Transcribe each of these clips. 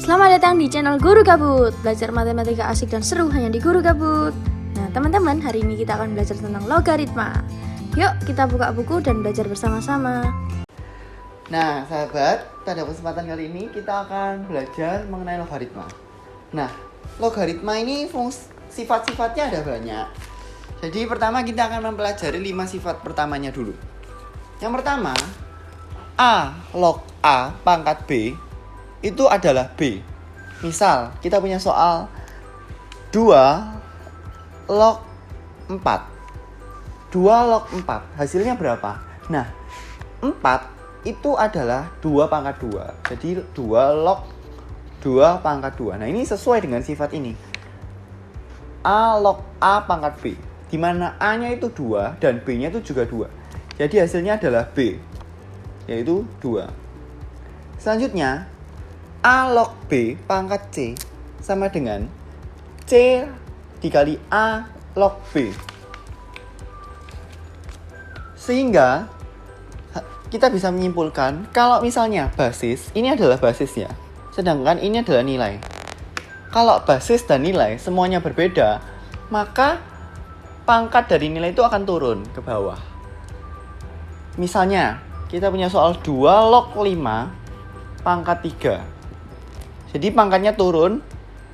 Selamat datang di channel Guru Gabut. Belajar matematika asik dan seru hanya di Guru Gabut. Nah teman-teman, hari ini kita akan belajar tentang logaritma. Yuk kita buka buku dan belajar bersama-sama. Nah sahabat, pada kesempatan kali ini kita akan belajar mengenai logaritma. Nah, logaritma ini sifat-sifatnya ada banyak. Jadi pertama kita akan mempelajari 5 sifat pertamanya dulu. Yang pertama, A log A pangkat B itu adalah B. Misal, kita punya soal 2 log 4. 2 log 4, hasilnya berapa? Nah, 4 itu adalah 2 pangkat 2. Jadi 2 log 2 pangkat 2. Nah, ini sesuai dengan sifat ini. A log A pangkat B. Di mana A-nya itu 2 dan B-nya itu juga 2. Jadi hasilnya adalah B, yaitu 2. Selanjutnya, A log B pangkat C sama dengan C dikali A log B. Sehingga kita bisa menyimpulkan kalau misalnya basis, ini adalah basisnya, sedangkan ini adalah nilai. Kalau basis dan nilai semuanya berbeda, maka pangkat dari nilai itu akan turun ke bawah. Misalnya, kita punya soal 2 log 5 pangkat 3. Jadi pangkatnya turun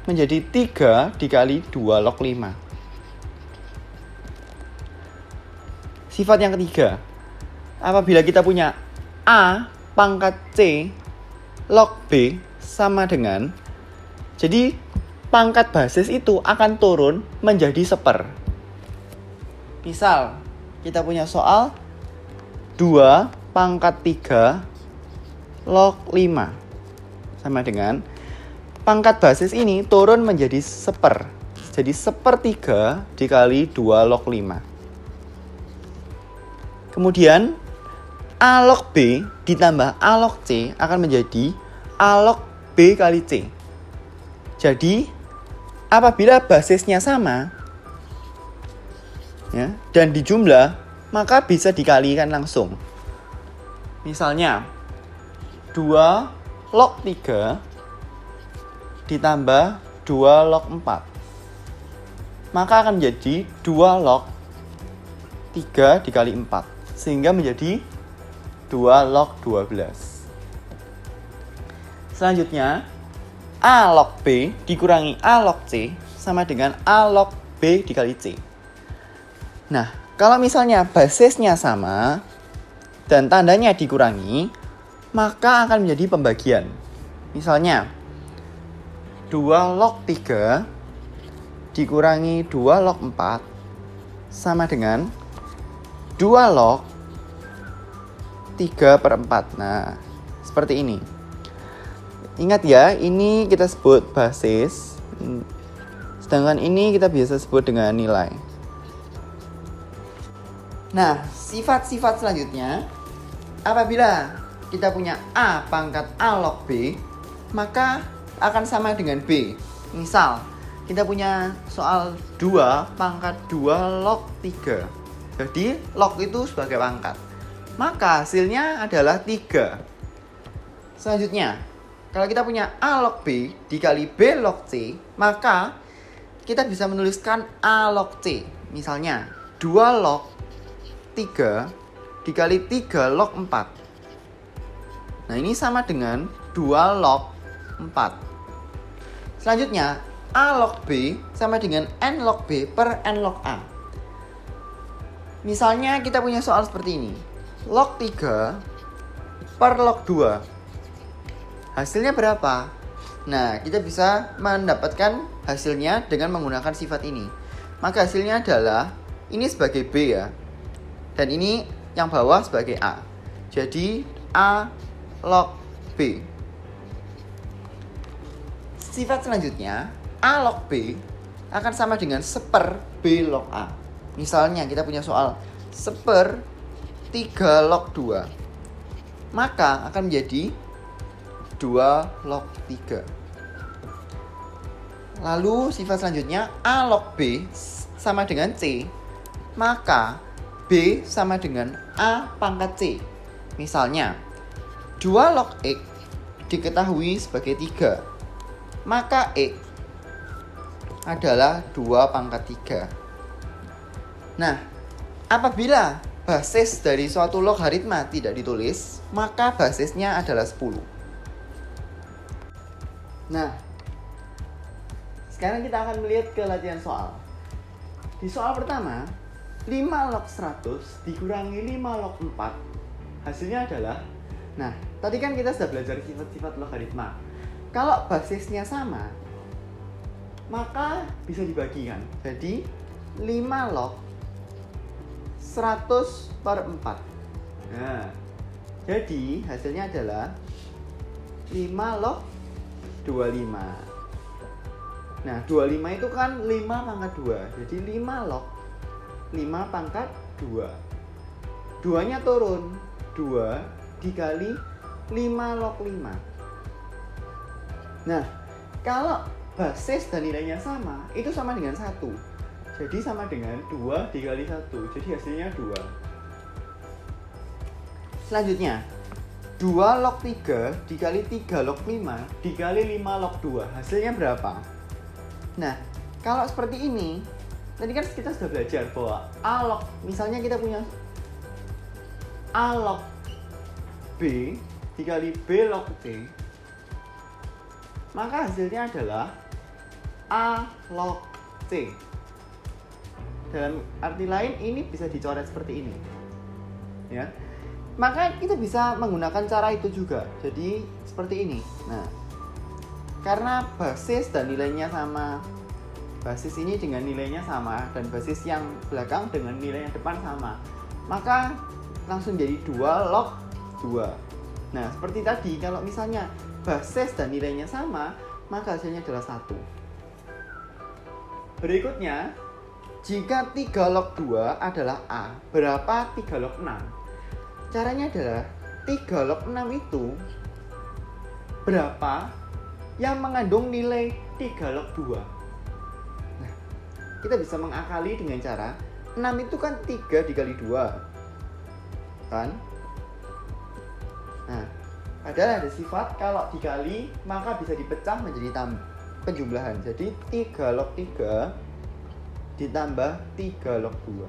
menjadi 3 dikali 2 log 5. Sifat yang ketiga, apabila kita punya A pangkat C log B sama dengan, jadi pangkat basis itu akan turun menjadi 1/4. Misal, kita punya soal 2 pangkat 3 log 5 sama dengan pangkat basis ini turun menjadi 1/4. Jadi 1/3 dikali 2 log 5. Kemudian A log B ditambah A log C akan menjadi A log B kali C. Jadi apabila basisnya sama ya, dan dijumlah, maka bisa dikalikan langsung. Misalnya 2 log 3 ditambah 2 log 4, maka akan menjadi 2 log 3 dikali 4, sehingga menjadi 2 log 12. Selanjutnya, A log B dikurangi A log C sama dengan A log B dikali C. Nah, kalau misalnya basisnya sama dan tandanya dikurangi, maka akan menjadi pembagian. Misalnya 2 log 3 dikurangi 2 log 4 sama dengan 2 log 3/4. Nah, seperti ini. Ingat ya, ini kita sebut basis, sedangkan ini kita biasa sebut dengan nilai. Nah, sifat-sifat selanjutnya, apabila kita punya A pangkat A log B, maka akan sama dengan B. Misal, kita punya soal 2 pangkat 2 log 3. Jadi, log itu sebagai pangkat. Maka hasilnya adalah 3. Selanjutnya, kalau kita punya A log B dikali B log C, maka kita bisa menuliskan A log C. Misalnya, 2 log 3 dikali 3 log 4. Nah, ini sama dengan 2 log 4. Selanjutnya, A log B sama dengan N log B per N log A. Misalnya kita punya soal seperti ini. Log 3 per log 2. Hasilnya berapa? Nah, kita bisa mendapatkan hasilnya dengan menggunakan sifat ini. Maka hasilnya adalah, ini sebagai B ya, dan ini yang bawah sebagai A. Jadi, A log B. Sifat selanjutnya, A log B akan sama dengan 1/4 B log A. Misalnya kita punya soal 1/3 log 2, maka akan menjadi 2 log 3. Lalu sifat selanjutnya, A log B sama dengan C, maka B sama dengan A pangkat C. Misalnya 2 log X diketahui sebagai 3. maka X adalah 2 pangkat 3. Nah, apabila basis dari suatu logaritma tidak ditulis, maka basisnya adalah 10. Nah, sekarang kita akan melihat ke latihan soal. Di soal pertama, 5 log 100 dikurangi 5 log 4, hasilnya adalah, nah, tadi kan kita sudah belajar sifat-sifat logaritma. Kalau basisnya sama, maka bisa dibagikan. Jadi 5 log 100 per 4. Nah, jadi hasilnya adalah 5 log 25. Nah, 25 itu kan 5 pangkat 2. Jadi 5 log 5 pangkat 2. 2-nya turun. 2 dikali 5 log 5. Nah, kalau basis dan nilainya sama, itu sama dengan 1. Jadi sama dengan 2 dikali 1. Jadi hasilnya 2. Selanjutnya, 2 log 3 dikali 3 log 5 dikali 5 log 2. Hasilnya berapa? Nah, kalau seperti ini, tadi kan kita sudah belajar bahwa A log, misalnya kita punya A log B dikali B log C, maka hasilnya adalah A log C. Dalam arti lain, ini bisa dicoret seperti ini, ya. Maka kita bisa menggunakan cara itu juga. Jadi seperti ini. Nah, karena basis dan nilainya sama, basis ini dengan nilainya sama, dan basis yang belakang dengan nilai yang depan sama, maka langsung jadi 2 log 2. Nah, seperti tadi, kalau misalnya basis dan nilainya sama, maka hasilnya adalah 1. Berikutnya, jika 3 log 2 adalah A, berapa 3 log 6? Caranya adalah 3 log 6 itu berapa yang mengandung nilai 3 log 2. Nah, kita bisa mengakali dengan cara 6 itu kan 3 dikali 2, kan? Nah, padahal ada sifat kalau dikali maka bisa dipecah menjadi penjumlahan. Jadi 3 log 3 ditambah 3 log 2.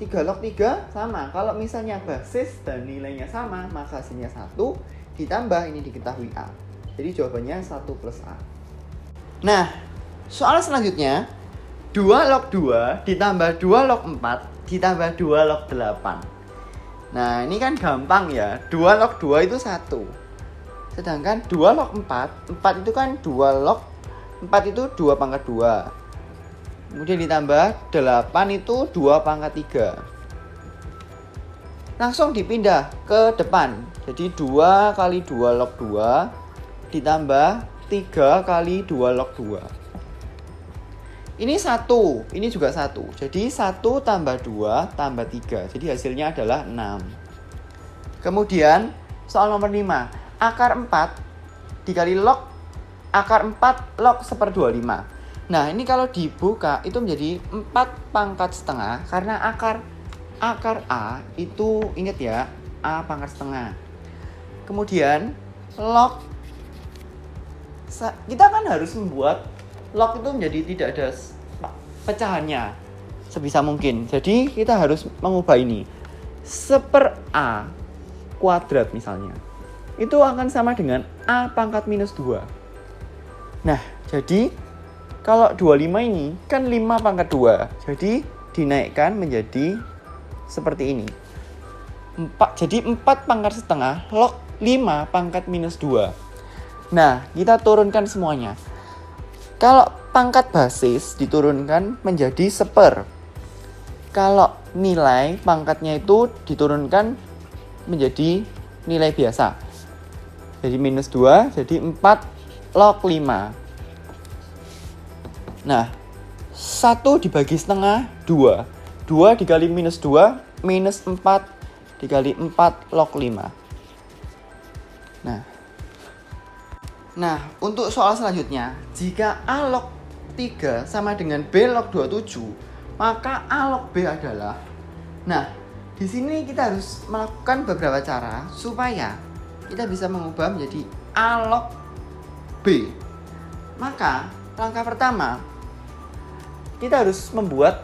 3 log 3 sama. Kalau misalnya basis dan nilainya sama, maka hasilnya 1 ditambah ini diketahui A. Jadi jawabannya 1 plus A. Nah, soal selanjutnya 2 log 2 ditambah 2 log 4 ditambah 2 log 8. Nah, ini kan gampang ya. 2 log 2 itu 1. Sedangkan 2 log 4 itu kan 2 log 4 itu 2 pangkat 2. Kemudian ditambah 8 itu 2 pangkat 3. Langsung dipindah ke depan. Jadi 2 kali 2 log 2 ditambah 3 kali 2 log 2. Ini 1, ini juga 1. Jadi 1 tambah 2 tambah 3. Jadi hasilnya adalah 6. Kemudian soal nomor 5. Akar 4 dikali log akar 4 log 1/25. Nah, ini kalau dibuka itu menjadi 4 pangkat setengah karena akar A itu, ingat ya, A pangkat setengah. Kemudian log, kita kan harus membuat log itu menjadi tidak ada pecahannya sebisa mungkin. Jadi kita harus mengubah ini 1/A kuadrat misalnya. Itu akan sama dengan A pangkat minus 2. Nah, jadi kalau 25 ini kan 5 pangkat 2. Jadi dinaikkan menjadi seperti ini. 4, jadi 4 pangkat setengah log 5 pangkat minus 2. Nah, kita turunkan semuanya. Kalau pangkat basis diturunkan menjadi 1/. Kalau nilai pangkatnya itu diturunkan menjadi nilai biasa. Jadi minus 2, jadi 4 log 5. Nah, 1 dibagi setengah 2. 2 dikali minus 2, minus 4 dikali 4 log 5. Nah, untuk soal selanjutnya, jika A log 3 sama dengan B log 27, maka A log B adalah. Nah, di sini kita harus melakukan beberapa cara supaya kita bisa mengubah menjadi A log B. Maka langkah pertama, kita harus membuat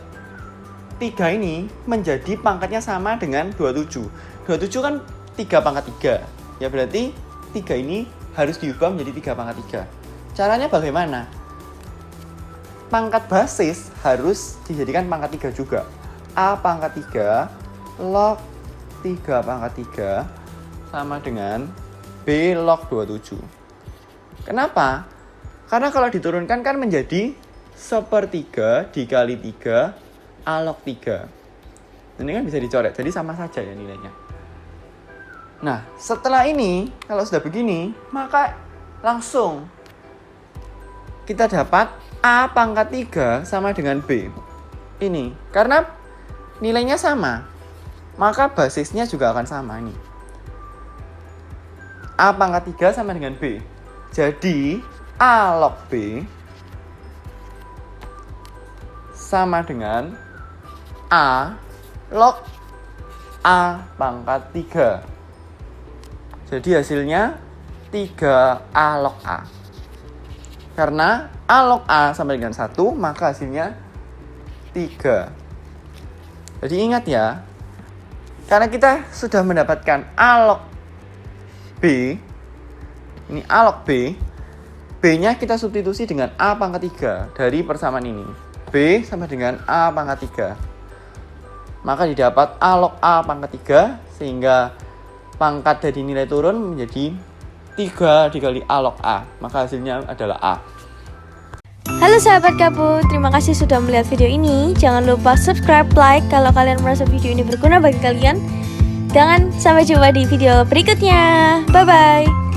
3 ini menjadi pangkatnya sama dengan 27. 27 kan 3 pangkat 3. Ya berarti 3 ini harus diubah menjadi 3 pangkat 3. Caranya bagaimana? Pangkat basis harus dijadikan pangkat 3 juga. A pangkat 3 log 3 pangkat 3 sama dengan B log 27. Kenapa? Karena kalau diturunkan kan menjadi 1/3 dikali 3 A log 3. Ini kan bisa dicoret, jadi sama saja ya nilainya. Nah, setelah ini, kalau sudah begini, maka langsung kita dapat A pangkat 3 sama dengan B. Ini, karena nilainya sama, maka basisnya juga akan sama ini. A pangkat 3 sama dengan B. Jadi, A log B sama dengan A log A pangkat 3. Jadi hasilnya 3A log A. Karena A log A sama dengan 1, maka hasilnya 3. Jadi ingat ya, karena kita sudah mendapatkan A log B, ini A log B, B-nya kita substitusi dengan A pangkat 3 dari persamaan ini. B sama dengan A pangkat 3. Maka didapat A log A pangkat 3, sehingga pangkat dari nilai turun menjadi 3 dikali A log A. Maka hasilnya adalah A. Halo sahabat Kabut, terima kasih sudah melihat video ini. Jangan lupa subscribe, like kalau kalian merasa video ini berguna bagi kalian. Dan sampai jumpa di video berikutnya. Bye-bye.